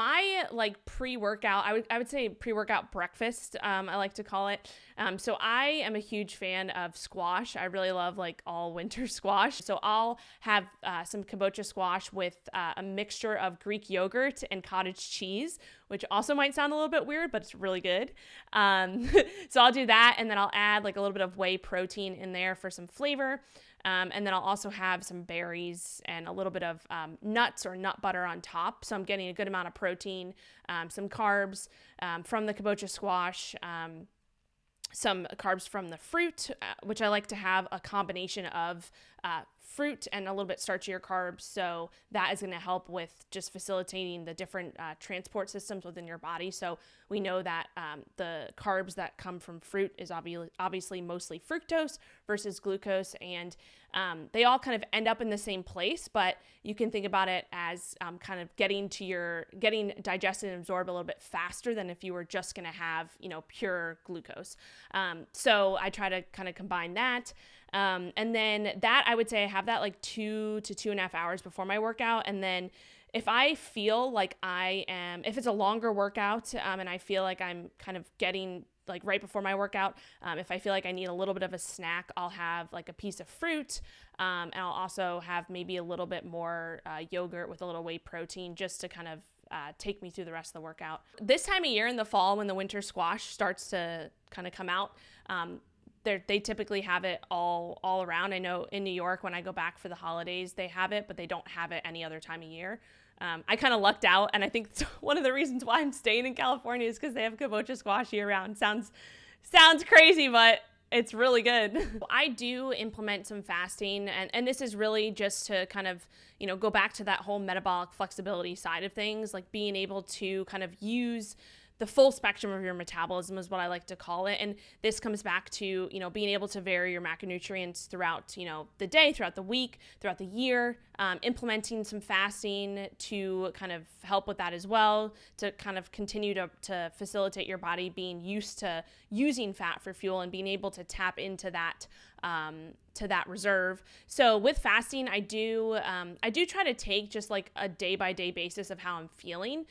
my like pre-workout, I would say pre-workout breakfast, I like to call it. So I am a huge fan of squash. I really love like all winter squash. So I'll have some kabocha squash with a mixture of Greek yogurt and cottage cheese, which also might sound a little bit weird, but it's really good. So I'll do that, and then I'll add like a little bit of whey protein in there for some flavor. And then I'll also have some berries and a little bit of nuts or nut butter on top. So I'm getting a good amount of protein, some carbs from the kabocha squash, some carbs from the fruit, which I like to have a combination of fruit and a little bit starchier carbs. So that is going to help with just facilitating the different transport systems within your body. So we know that the carbs that come from fruit is obviously mostly fructose versus glucose, and they all kind of end up in the same place, but you can think about it as kind of getting digested and absorbed a little bit faster than if you were just going to have, pure glucose. So I try to kind of combine that. And then that, I would say I have that like 2 to 2.5 hours before my workout. And then if I feel like if it's a longer workout, and I feel like I'm kind of getting like right before my workout, if I feel like I need a little bit of a snack, I'll have like a piece of fruit, and I'll also have maybe a little bit more yogurt with a little whey protein just to kind of take me through the rest of the workout. This time of year in the fall, when the winter squash starts to kind of come out, they typically have it all around. I know in New York, when I go back for the holidays, they have it, but they don't have it any other time of year. I kind of lucked out, and I think one of the reasons why I'm staying in California is because they have kabocha squash year round. Sounds crazy, but it's really good. I do implement some fasting, and this is really just to kind of, go back to that whole metabolic flexibility side of things, like being able to kind of use the full spectrum of your metabolism is what I like to call it. And this comes back to, being able to vary your macronutrients throughout, the day, throughout the week, throughout the year, implementing some fasting to kind of help with that as well, to kind of continue to facilitate your body being used to using fat for fuel and being able to tap into that reserve. So with fasting, I do try to take just like a day by day basis of how I'm feeling.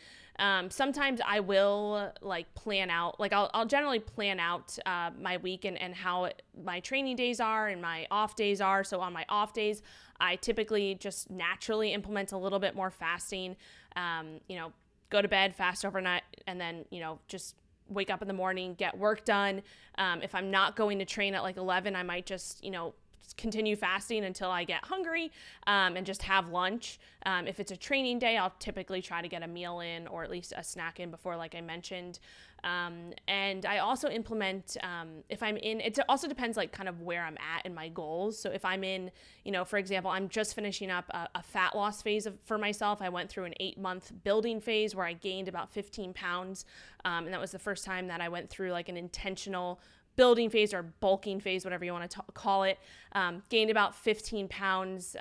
Sometimes I will like plan out, like I'll generally plan out my week and how my training days are and my off days are. So on my off days, I typically just naturally implement a little bit more fasting, go to bed, fast overnight, and then, just wake up in the morning, get work done. If I'm not going to train at like 11, I might just, continue fasting until I get hungry, and just have lunch. If it's a training day, I'll typically try to get a meal in or at least a snack in before, like I mentioned. And I also implement, if I'm in, it also depends like kind of where I'm at in my goals. So if I'm in, for example, I'm just finishing up a fat loss phase for myself. I went through an 8-month building phase where I gained about 15 pounds. And that was the first time that I went through like an intentional building phase or bulking phase, whatever you want to call it. Gained about 15 pounds.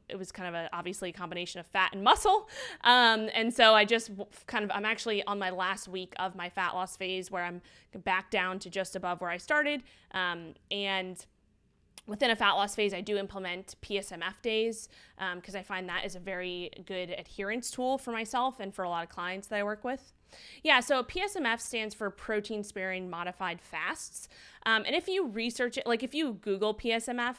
It was kind of obviously a combination of fat and muscle. And so I just I'm actually on my last week of my fat loss phase where I'm back down to just above where I started. And within a fat loss phase, I do implement PSMF days because I find that is a very good adherence tool for myself and for a lot of clients that I work with. Yeah, so PSMF stands for protein sparing modified fasts. And if you research it, like if you Google PSMF,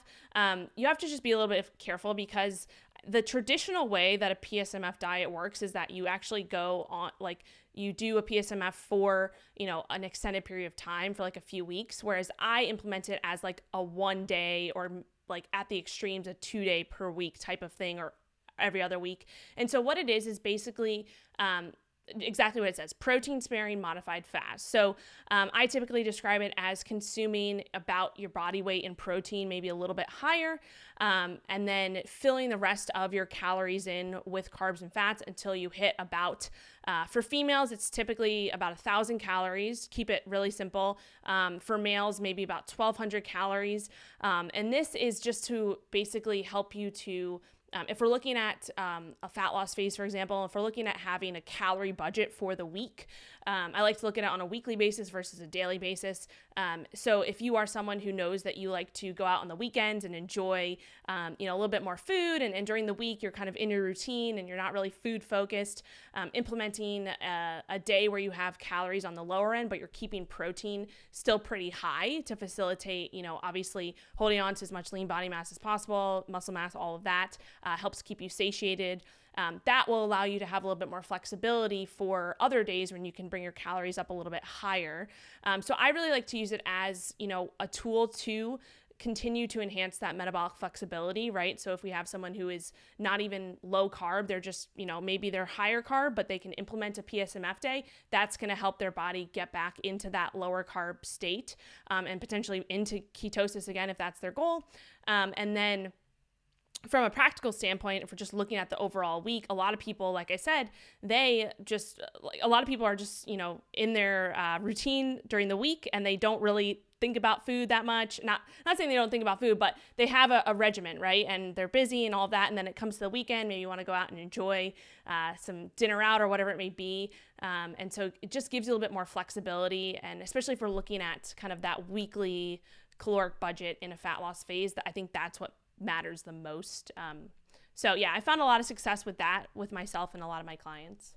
you have to just be a little bit careful because the traditional way that a PSMF diet works is that you actually go on, like you do a PSMF for, an extended period of time for like a few weeks, whereas I implement it as like a 1 day or like at the extremes, a 2 day per week type of thing or every other week. And so what it is basically, exactly what it says, protein sparing modified fast. So I typically describe it as consuming about your body weight in protein, maybe a little bit higher, and then filling the rest of your calories in with carbs and fats until you hit about, for females, it's typically about 1,000 calories. Keep it really simple. For males, maybe about 1,200 calories. And this is just to basically help you to If we're looking at a fat loss phase, for example, if we're looking at having a calorie budget for the week, I like to look at it on a weekly basis versus a daily basis. So if you are someone who knows that you like to go out on the weekends and enjoy, a little bit more food, and during the week you're kind of in your routine and you're not really food focused, implementing a day where you have calories on the lower end, but you're keeping protein still pretty high to facilitate, obviously holding on to as much lean body mass as possible, muscle mass, all of that helps keep you satiated. That will allow you to have a little bit more flexibility for other days when you can bring your calories up a little bit higher. So I really like to use it as, a tool to continue to enhance that metabolic flexibility, right? So if we have someone who is not even low carb, they're just, maybe they're higher carb, but they can implement a PSMF day, that's going to help their body get back into that lower carb state, and potentially into ketosis again, if that's their goal. And then from a practical standpoint, if we're just looking at the overall week, a lot of people, like I said, a lot of people are just, in their routine during the week, and they don't really think about food that much. Not saying they don't think about food, but they have a regimen, right? And they're busy and all that. And then it comes to the weekend, maybe you want to go out and enjoy some dinner out or whatever it may be. And so it just gives you a little bit more flexibility. And especially if we're looking at kind of that weekly caloric budget in a fat loss phase, I think that's what matters the most. So yeah, I found a lot of success with that with myself and a lot of my clients.